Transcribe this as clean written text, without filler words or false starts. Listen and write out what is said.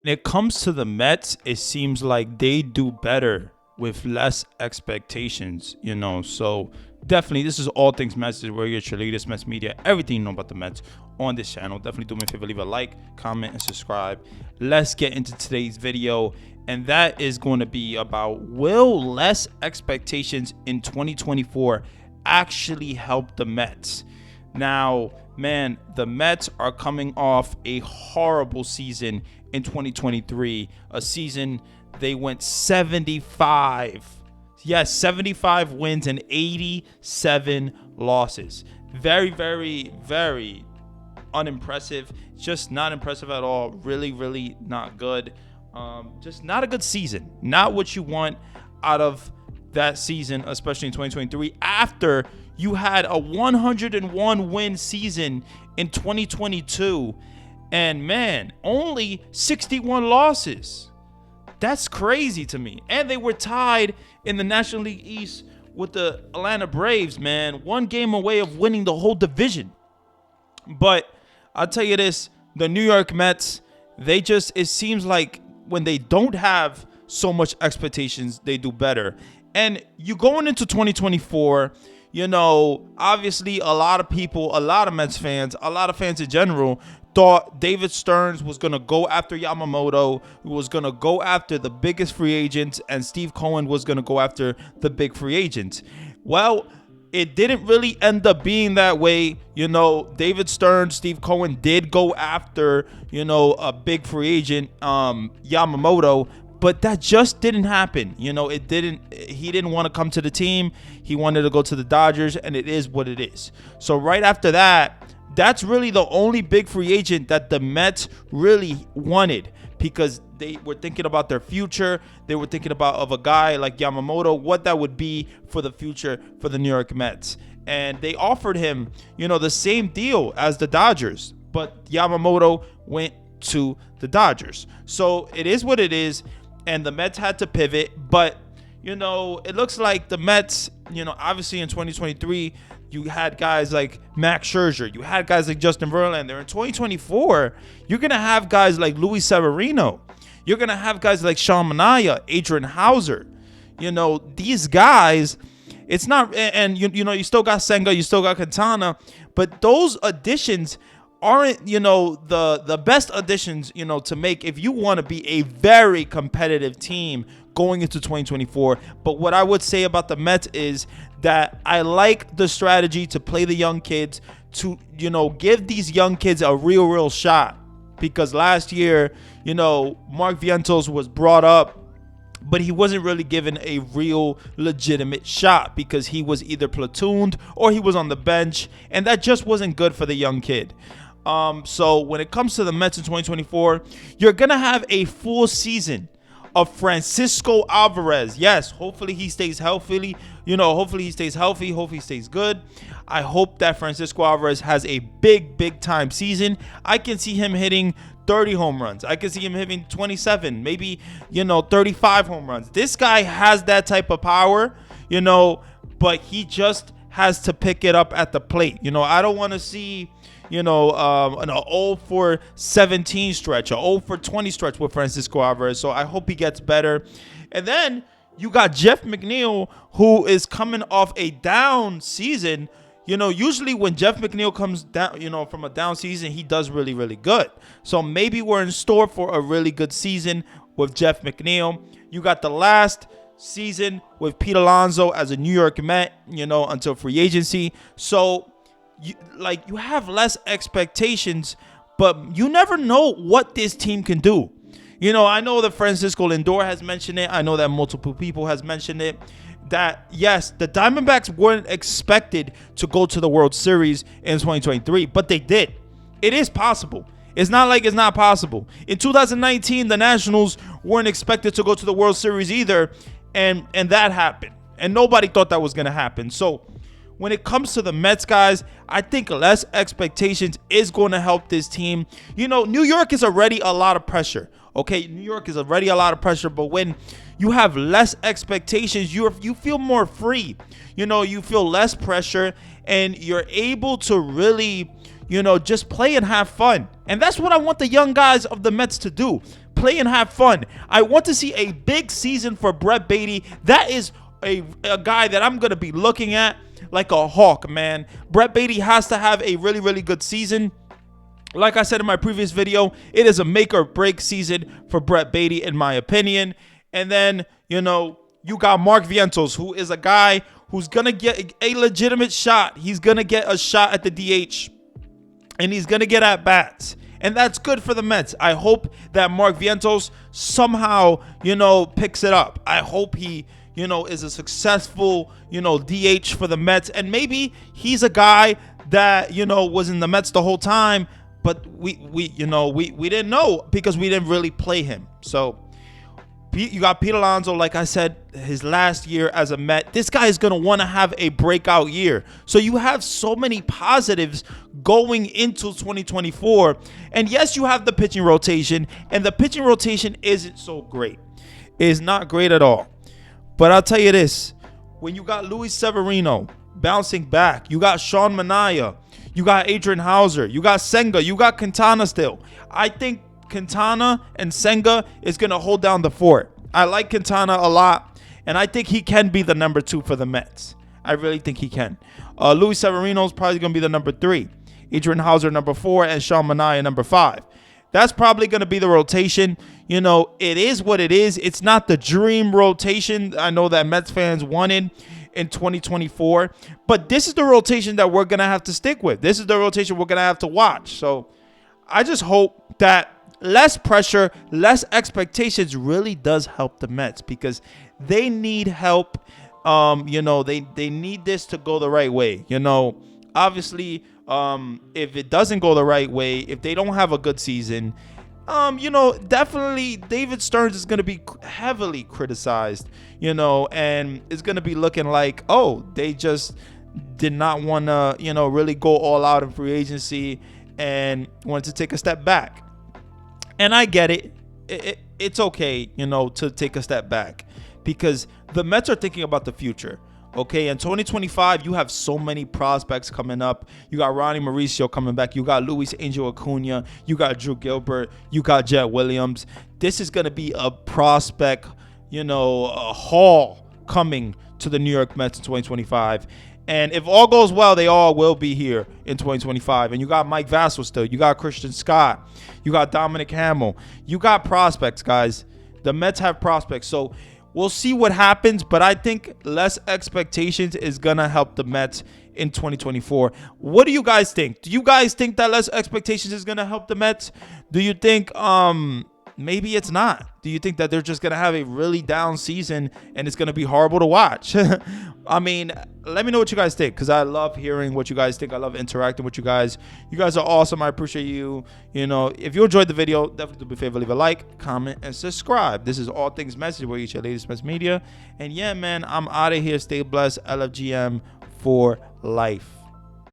it comes to the Mets, it seems like they do better with less expectations, So definitely, this is All Things Mets. This is where your latest Mets media, everything you know about the Mets on this channel. Definitely do me a favor, leave a like, comment, and subscribe. Let's get into today's video, and that is going to be about, will less expectations in 2024 actually help the Mets? Now, man, the Mets are coming off a horrible season in 2023, a season they went 75. Yes, 75 wins and 87 losses. Very, very, very unimpressive. Just not impressive at all. Really, really not good. Just not a good season. Not what you want out of that season, especially in 2023, after you had a 101 win season in 2022, and man, only 61 losses. That's crazy to me. And they were tied in the National League East with the Atlanta Braves, man. One game away of winning the whole division. But I'll tell you this, the New York Mets, it seems like when they don't have so much expectations, they do better. And you going into 2024, obviously a lot of people, a lot of Mets fans, a lot of fans in general thought David Stearns was going to go after Yamamoto, was going to go after the biggest free agent, and Steve Cohen was going to go after the big free agent. Well, it didn't really end up being that way. David Stearns, Steve Cohen did go after, a big free agent, Yamamoto, but that just didn't happen. He didn't want to come to the team. He wanted to go to the Dodgers, and it is what it is. So right after that, that's really the only big free agent that the Mets really wanted, because they were thinking about their future. They were thinking of a guy like Yamamoto, what that would be for the future for the New York Mets. And they offered him, the same deal as the Dodgers, but Yamamoto went to the Dodgers. So it is what it is, and the Mets had to pivot. But, it looks like the Mets, obviously in 2023, you had guys like Max Scherzer. You had guys like Justin Verlander. In 2024, you're going to have guys like Luis Severino. You're going to have guys like Sean Manaea, Adrian Hauser. These guys, it's not, and you still got Senga, you still got Quintana, but those additions aren't, the best additions, to make if you want to be a very competitive team going into 2024. But what I would say about the Mets is that I like the strategy to play the young kids, to, give these young kids a real shot. Because last year, Mark Vientos was brought up, but he wasn't really given a real legitimate shot because he was either platooned or he was on the bench, and that just wasn't good for the young kid. So when it comes to the Mets in 2024, you're going to have a full season of Francisco Alvarez. Yes, hopefully he stays healthy. Hopefully he stays healthy. Hopefully he stays good. I hope that Francisco Alvarez has a big time season. I can see him hitting 30 home runs. I can see him hitting 27, maybe, 35 home runs. This guy has that type of power, but he just has to pick it up at the plate. I don't want to see, an 0 for 17 stretch, a 0 for 20 stretch with Francisco Alvarez. So I hope he gets better. And then you got Jeff McNeil, who is coming off a down season. Usually when Jeff McNeil comes down, from a down season, he does really good. So maybe we're in store for a really good season with Jeff McNeil. You got the last season with Pete Alonso as a New York Met, until free agency. So you have less expectations, but you never know what this team can do. I know that Francisco Lindor has mentioned it. I know that multiple people has mentioned it, that yes, the Diamondbacks weren't expected to go to the World Series in 2023, but they did. It is possible. It's not like it's not possible. In 2019, the Nationals weren't expected to go to the World Series either, and that happened. And nobody thought that was going to happen. So when it comes to the Mets, guys, I think less expectations is going to help this team. New York is already a lot of pressure. Okay, New York is already a lot of pressure, but when you have less expectations, you feel more free. You feel less pressure, and you're able to really, just play and have fun. And that's what I want the young guys of the Mets to do. Play and have fun. I want to see a big season for Brett Baty. That is a guy that I'm going to be looking at like a hawk, man. Brett Baty has to have a really, really good season. Like I said in my previous video, it is a make or break season for Brett Baty, in my opinion. And then, you got Mark Vientos, who is a guy who's going to get a legitimate shot. He's going to get a shot at the DH, and he's going to get at bats. And that's good for the Mets. I hope that Mark Vientos somehow, picks it up. I hope he, is a successful, DH for the Mets. And maybe he's a guy that, was in the Mets the whole time, but we didn't know because we didn't really play him. So you got Pete Alonso, like I said, his last year as a Met. This guy is going to want to have a breakout year. So you have so many positives going into 2024. And yes, you have the pitching rotation, and the pitching rotation isn't so great. It's not great at all. But I'll tell you this, when you got Luis Severino bouncing back, you got Sean Manaea, you got Adrian Hauser, you got Senga, you got Quintana still. I think Quintana and Senga is going to hold down the fort. I like Quintana a lot, and I think he can be the number 2 for the Mets. I really think he can. Luis Severino is probably going to be the number 3. Adrian Hauser, number 4, and Sean Manaea, number 5. That's probably going to be the rotation. It is what it is. It's not the dream rotation I know that Mets fans wanted in 2024, but this is the rotation that we're going to have to stick with. This is the rotation we're going to have to watch. So I just hope that less pressure, less expectations really does help the Mets, because they need help. They need this to go the right way. Obviously, if it doesn't go the right way, if they don't have a good season, definitely David Stearns is going to be heavily criticized, and it's going to be looking like, oh, they just did not want to, really go all out in free agency and wanted to take a step back. And I get it. It's okay, to take a step back, because the Mets are thinking about the future. Okay, in 2025, you have so many prospects coming up. You got Ronnie Mauricio coming back. You got Luis Angel Acuna. You got Drew Gilbert. You got Jet Williams. This is going to be a prospect, a haul coming to the New York Mets in 2025. And if all goes well, they all will be here in 2025. And you got Mike Vassell still. You got Christian Scott. You got Dominic Hamill. You got prospects, guys. The Mets have prospects. So we'll see what happens. But I think less expectations is going to help the Mets in 2024. What do you guys think? Do you guys think that less expectations is going to help the Mets? Do you think maybe it's not? Do you think that they're just going to have a really down season and it's going to be horrible to watch? I mean, let me know what you guys think, because I love hearing what you guys think. I love interacting with you guys. You guys are awesome. I appreciate you. If you enjoyed the video, definitely do me a favor, leave a like, comment, and subscribe. This is All Things Message, where you share latest Mets media. And yeah, man, I'm out of here. Stay blessed. LFGM for life.